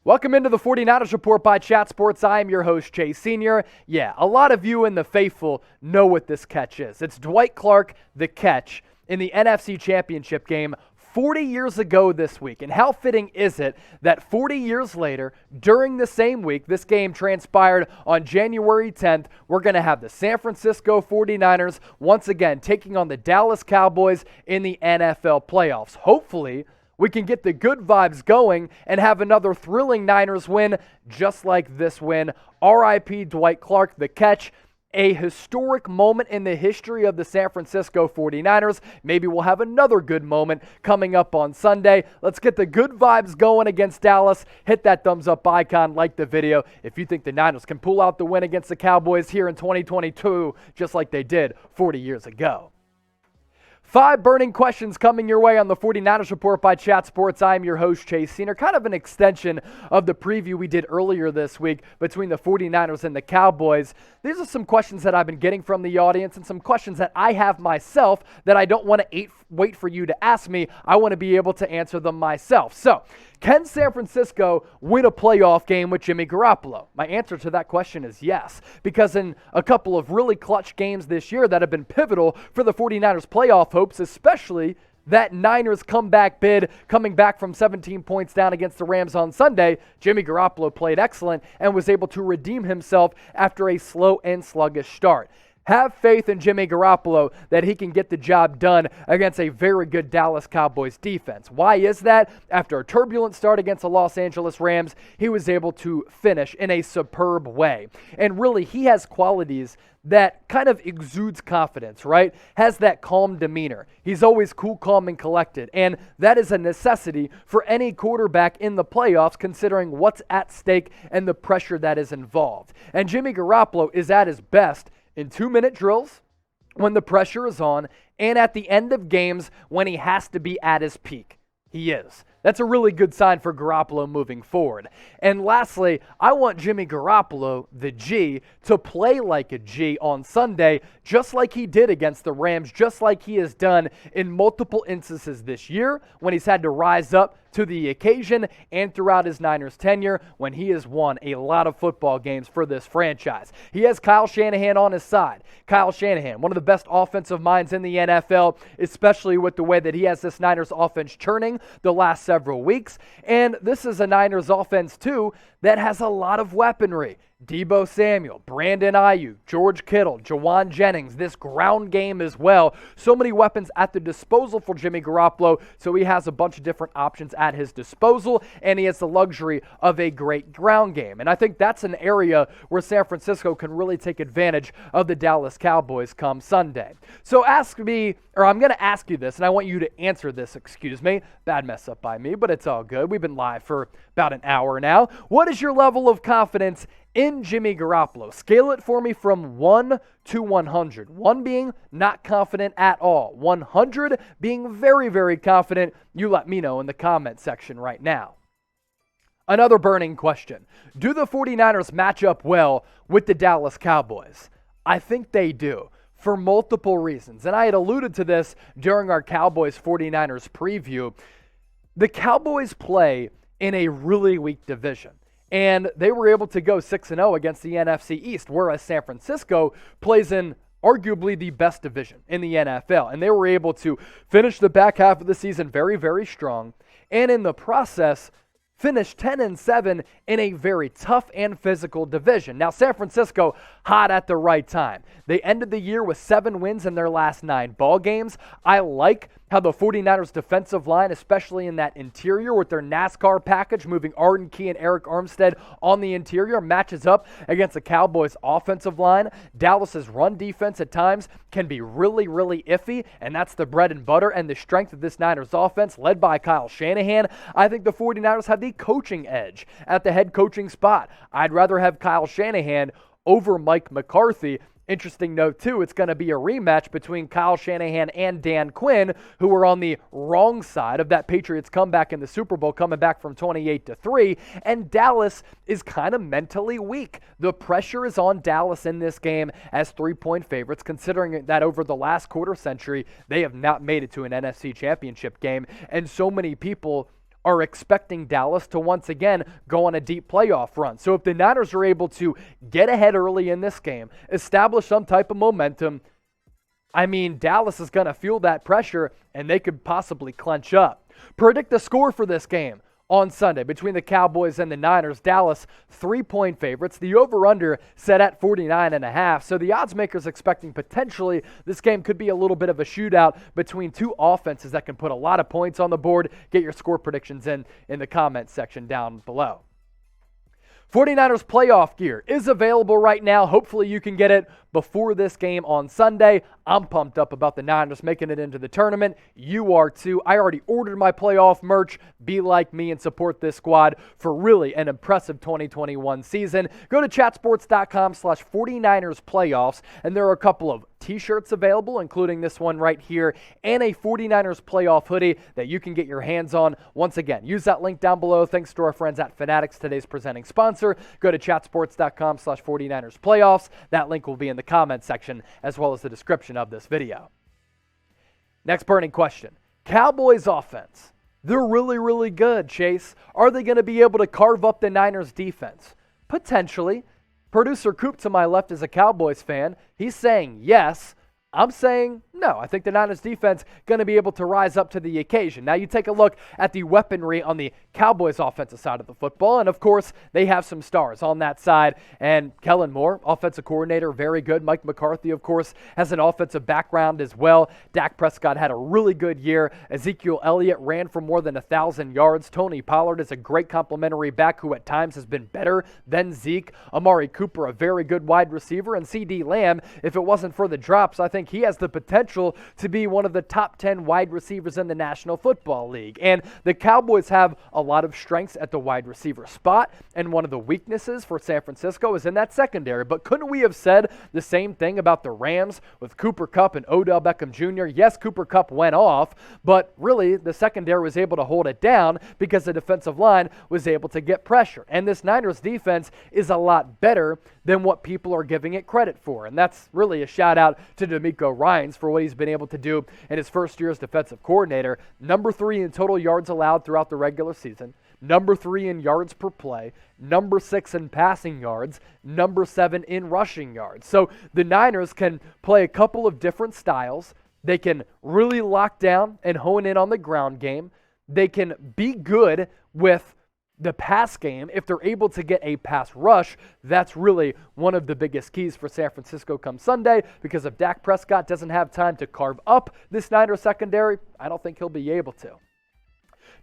Welcome into the 49ers Report by Chat Sports. I am your host, Chase Sr. Yeah, a lot of you in the faithful know what this catch is. It's Dwight Clark, the catch, in the NFC Championship game 40 years ago this week. And how fitting is it that 40 years later, during the same week, this game transpired on January 10th, we're going to have the San Francisco 49ers once again taking on the Dallas Cowboys in the NFL playoffs. Hopefully, we can get the good vibes going and have another thrilling Niners win just like this win. R.I.P. Dwight Clark, the catch. A historic moment in the history of the San Francisco 49ers. Maybe we'll have another good moment coming up on Sunday. Let's get the good vibes going against Dallas. Hit that thumbs up icon, like the video if you think the Niners can pull out the win against the Cowboys here in 2022, just like they did 40 years ago. 5 burning questions coming your way on the 49ers Report by Chat Sports. I'm your host, Chase Senior. Kind of an extension of the preview we did earlier this week between the 49ers and the Cowboys. These are some questions that I've been getting from the audience and some questions that I have myself that I don't want to wait for you to ask me. I want to be able to answer them myself. So, can San Francisco win a playoff game with Jimmy Garoppolo? My answer to that question is yes, because in a couple of really clutch games this year that have been pivotal for the 49ers playoff hopes, especially that Niners comeback bid coming back from 17 points down against the Rams on Sunday, Jimmy Garoppolo played excellent and was able to redeem himself after a slow and sluggish start. Have faith in Jimmy Garoppolo that he can get the job done against a very good Dallas Cowboys defense. Why is that? After a turbulent start against the Los Angeles Rams, he was able to finish in a superb way. And really, he has qualities that kind of exudes confidence, right? Has that calm demeanor. He's always cool, calm, and collected. And that is a necessity for any quarterback in the playoffs, considering what's at stake and the pressure that is involved. And Jimmy Garoppolo is at his best in 2-minute drills, when the pressure is on, and at the end of games when he has to be at his peak. He is. That's a really good sign for Garoppolo moving forward. And lastly, I want Jimmy Garoppolo, the G, to play like a G on Sunday, just like he did against the Rams, just like he has done in multiple instances this year when he's had to rise up to the occasion and throughout his Niners tenure when he has won a lot of football games for this franchise. He has Kyle Shanahan on his side. Kyle Shanahan, one of the best offensive minds in the NFL, especially with the way that he has this Niners offense churning the last several weeks. And this is a Niners offense, too, that has a lot of weaponry. Deebo Samuel, Brandon Ayuk, George Kittle, Jawan Jennings, this ground game as well. So many weapons at the disposal for Jimmy Garoppolo, so he has a bunch of different options at his disposal, and he has the luxury of a great ground game. And I think that's an area where San Francisco can really take advantage of the Dallas Cowboys come Sunday. So I'm going to ask you this, and I want you to answer this, excuse me. Bad mess up by me, but it's all good. We've been live for about an hour now. What is your level of confidence in Jimmy Garoppolo? Scale it for me from 1 to 100. 1 being not confident at all. 100 being very, very confident. You let me know in the comment section right now. Another burning question. Do the 49ers match up well with the Dallas Cowboys? I think they do, for multiple reasons. And I had alluded to this during our Cowboys 49ers preview. The Cowboys play in a really weak division, and they were able to go 6-0 against the NFC East, whereas San Francisco plays in arguably the best division in the NFL, and they were able to finish the back half of the season very, very strong, and in the process, finished 10-7 in a very tough and physical division. Now, San Francisco, hot at the right time. They ended the year with 7 wins in their last 9 ball games. I like how the 49ers defensive line, especially in that interior with their NASCAR package, moving Arden Key and Eric Armstead on the interior, matches up against the Cowboys offensive line. Dallas's run defense at times can be really, really iffy, and that's the bread and butter and the strength of this Niners offense led by Kyle Shanahan. I think the 49ers have the coaching edge at the head coaching spot. I'd rather have Kyle Shanahan over Mike McCarthy. Interesting note, too, it's going to be a rematch between Kyle Shanahan and Dan Quinn, who were on the wrong side of that Patriots comeback in the Super Bowl, coming back from 28-3, and Dallas is kind of mentally weak. The pressure is on Dallas in this game as 3-point favorites, considering that over the last quarter century, they have not made it to an NFC championship game, and so many people are expecting Dallas to once again go on a deep playoff run. So if the Niners are able to get ahead early in this game, establish some type of momentum, I mean, Dallas is going to feel that pressure, and they could possibly clinch up. Predict the score for this game on Sunday between the Cowboys and the Niners. Dallas, 3-point favorites. The over-under set at 49.5. So the odds makers expecting potentially this game could be a little bit of a shootout between two offenses that can put a lot of points on the board. Get your score predictions in the comment section down below. 49ers playoff gear is available right now. Hopefully you can get it before this game on Sunday. I'm pumped up about the Niners making it into the tournament. You are too. I already ordered my playoff merch. Be like me and support this squad for really an impressive 2021 season. Go to chatsports.com/49ers playoffs, and there are a couple of t-shirts available, including this one right here, and a 49ers playoff hoodie that you can get your hands on. Once again, use that link down below. Thanks to our friends at Fanatics, today's presenting sponsor. Go to chatsports.com/49ers playoffs. That link will be in the comment section as well as the description of this video. Next burning question. Cowboys offense. They're really, really good, Chase. Are they going to be able to carve up the Niners defense? Potentially. Producer Coop to my left is a Cowboys fan. He's saying yes. I'm saying no. I think the Niners defense going to be able to rise up to the occasion. Now you take a look at the weaponry on the Cowboys offensive side of the football, and of course they have some stars on that side. And Kellen Moore, offensive coordinator, very good. Mike McCarthy, of course, has an offensive background as well. Dak Prescott had a really good year. Ezekiel Elliott ran for more than 1,000 yards. Tony Pollard is a great complimentary back who at times has been better than Zeke. Amari Cooper, a very good wide receiver, and CD Lamb, if it wasn't for the drops, I think he has the potential to be one of the top 10 wide receivers in the National Football League. And the Cowboys have a lot of strengths at the wide receiver spot, and one of the weaknesses for San Francisco is in that secondary. But couldn't we have said the same thing about the Rams with Cooper Kupp and Odell Beckham Jr.? Yes, Cooper Kupp went off, but really the secondary was able to hold it down because the defensive line was able to get pressure. And this Niners defense is a lot better than what people are giving it credit for. And that's really a shout out to D'Amico Ryans for what he's been able to do in his first year as defensive coordinator. Number 3 in total yards allowed throughout the regular season. Number 3 in yards per play. Number 6 in passing yards. Number 7 in rushing yards. So the Niners can play a couple of different styles. They can really lock down and hone in on the ground game. They can be good with the pass game. If they're able to get a pass rush, that's really one of the biggest keys for San Francisco come Sunday, because if Dak Prescott doesn't have time to carve up this Niners secondary, I don't think he'll be able to.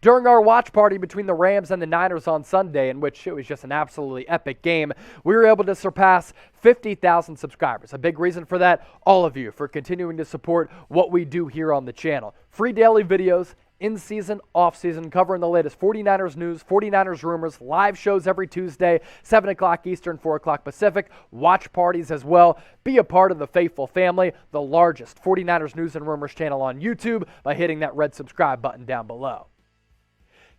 During our watch party between the Rams and the Niners on Sunday, in which it was just an absolutely epic game, we were able to surpass 50,000 subscribers. A big reason for that, all of you, for continuing to support what we do here on the channel. Free daily videos, in-season, off-season, covering the latest 49ers news, 49ers rumors, live shows every Tuesday, 7 o'clock Eastern, 4 o'clock Pacific, watch parties as well. Be a part of the faithful family, the largest 49ers news and rumors channel on YouTube, by hitting that red subscribe button down below.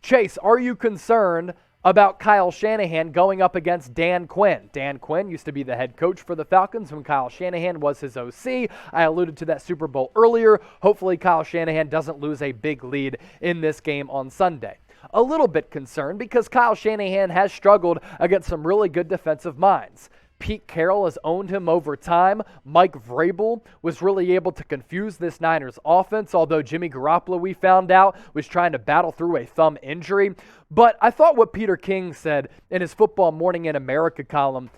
Chase, are you concerned about Kyle Shanahan going up against Dan Quinn? Dan Quinn used to be the head coach for the Falcons when Kyle Shanahan was his OC. I alluded to that Super Bowl earlier. Hopefully Kyle Shanahan doesn't lose a big lead in this game on Sunday. A little bit concerned because Kyle Shanahan has struggled against some really good defensive minds. Pete Carroll has owned him over time. Mike Vrabel was really able to confuse this Niners offense, although Jimmy Garoppolo, we found out, was trying to battle through a thumb injury. But I thought what Peter King said in his Football Morning in America column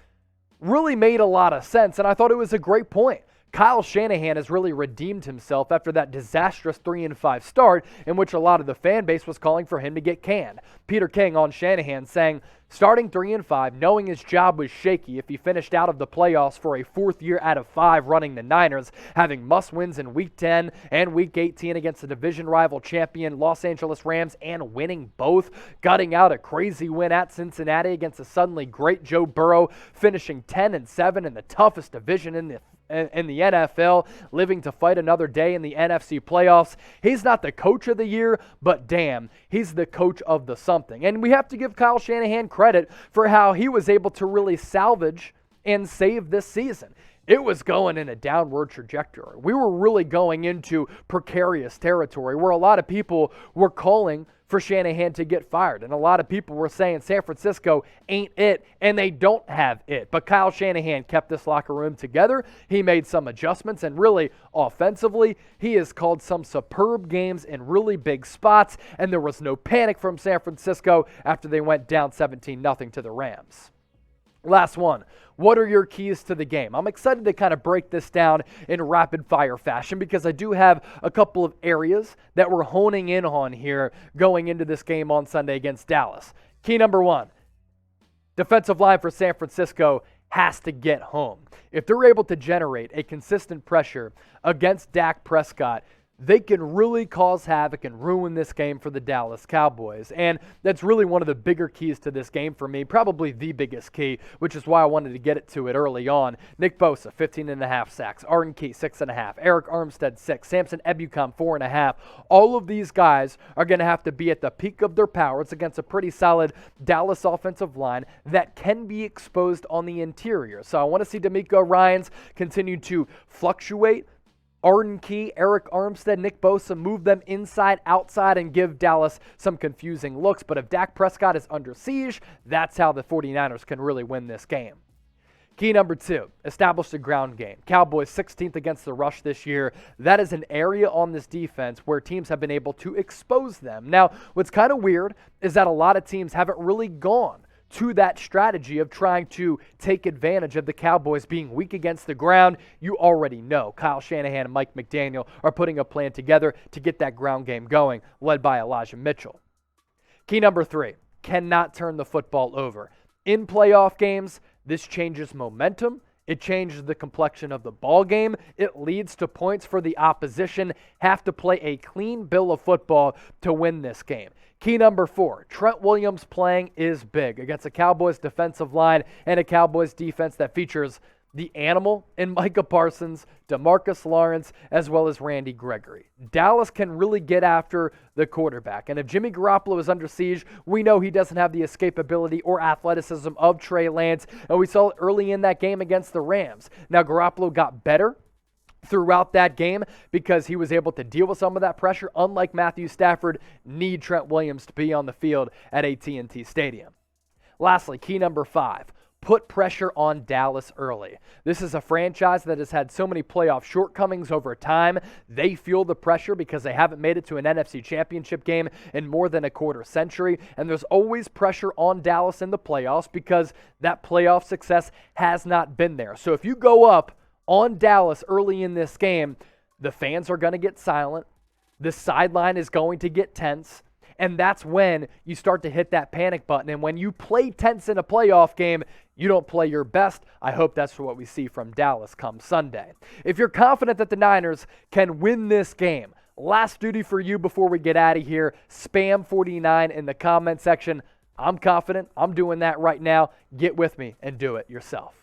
really made a lot of sense, and I thought it was a great point. Kyle Shanahan has really redeemed himself after that disastrous 3-5 start in which a lot of the fan base was calling for him to get canned. Peter King on Shanahan saying, starting 3-5, knowing his job was shaky if he finished out of the playoffs for a 4th year out of 5 running the Niners, having must-wins in Week 10 and Week 18 against the division rival champion Los Angeles Rams and winning both, gutting out a crazy win at Cincinnati against the suddenly great Joe Burrow, finishing 10-7 in the toughest division in the NFL, living to fight another day in the NFC playoffs. He's not the coach of the year, but damn, he's the coach of the something. And we have to give Kyle Shanahan credit for how he was able to really salvage and save this season. it was going in a downward trajectory. We were really going into precarious territory where a lot of people were calling for Shanahan to get fired. And a lot of people were saying San Francisco ain't it, and they don't have it. But Kyle Shanahan kept this locker room together. He made some adjustments, and really, offensively, he has called some superb games in really big spots, and there was no panic from San Francisco after they went down 17-0 to the Rams. Last one. What are your keys to the game? I'm excited to kind of break this down in rapid fire fashion because I do have a couple of areas that we're honing in on here going into this game on Sunday against Dallas. Key number one, defensive line for San Francisco has to get home. If they're able to generate a consistent pressure against Dak Prescott, they can really cause havoc and ruin this game for the Dallas Cowboys. And that's really one of the bigger keys to this game for me, probably the biggest key, which is why I wanted to get to it early on. Nick Bosa, 15.5 sacks. Arden Key, 6.5. Eric Armstead, 6. Samson Ebukam, 4.5. All of these guys are going to have to be at the peak of their powers against a pretty solid Dallas offensive line that can be exposed on the interior. So I want to see D'Amico Ryans continue to fluctuate. Arden Key, Eric Armstead, Nick Bosa, move them inside, outside, and give Dallas some confusing looks. But if Dak Prescott is under siege, that's how the 49ers can really win this game. Key number two, establish the ground game. Cowboys 16th against the rush this year. That is an area on this defense where teams have been able to expose them. Now, what's kind of weird is that a lot of teams haven't really gone to that strategy of trying to take advantage of the Cowboys being weak against the ground. You already know Kyle Shanahan and Mike McDaniel are putting a plan together to get that ground game going, led by Elijah Mitchell. Key number three, cannot turn the football over. In playoff games, this changes momentum. It changes the complexion of the ball game. It leads to points for the opposition. Have to play a clean bill of football to win this game. Key number four, Trent Williams playing is big against a Cowboys defensive line and a Cowboys defense that features the animal in Micah Parsons, DeMarcus Lawrence, as well as Randy Gregory. Dallas can really get after the quarterback. And if Jimmy Garoppolo is under siege, we know he doesn't have the escapability or athleticism of Trey Lance. And we saw it early in that game against the Rams. Now, Garoppolo got better throughout that game because he was able to deal with some of that pressure, unlike Matthew Stafford, need Trent Williams to be on the field at AT&T Stadium. Lastly, key number five, put pressure on Dallas early. This is a franchise that has had so many playoff shortcomings over time. They feel the pressure because they haven't made it to an NFC championship game in more than a quarter century, and there's always pressure on Dallas in the playoffs because that playoff success has not been there. So if you go up on Dallas early in this game, the fans are going to get silent. The sideline is going to get tense. And that's when you start to hit that panic button. And when you play tense in a playoff game, you don't play your best. I hope that's what we see from Dallas come Sunday. If you're confident that the Niners can win this game, last duty for you before we get out of here, spam 49 in the comment section. I'm confident. I'm doing that right now. Get with me and do it yourself.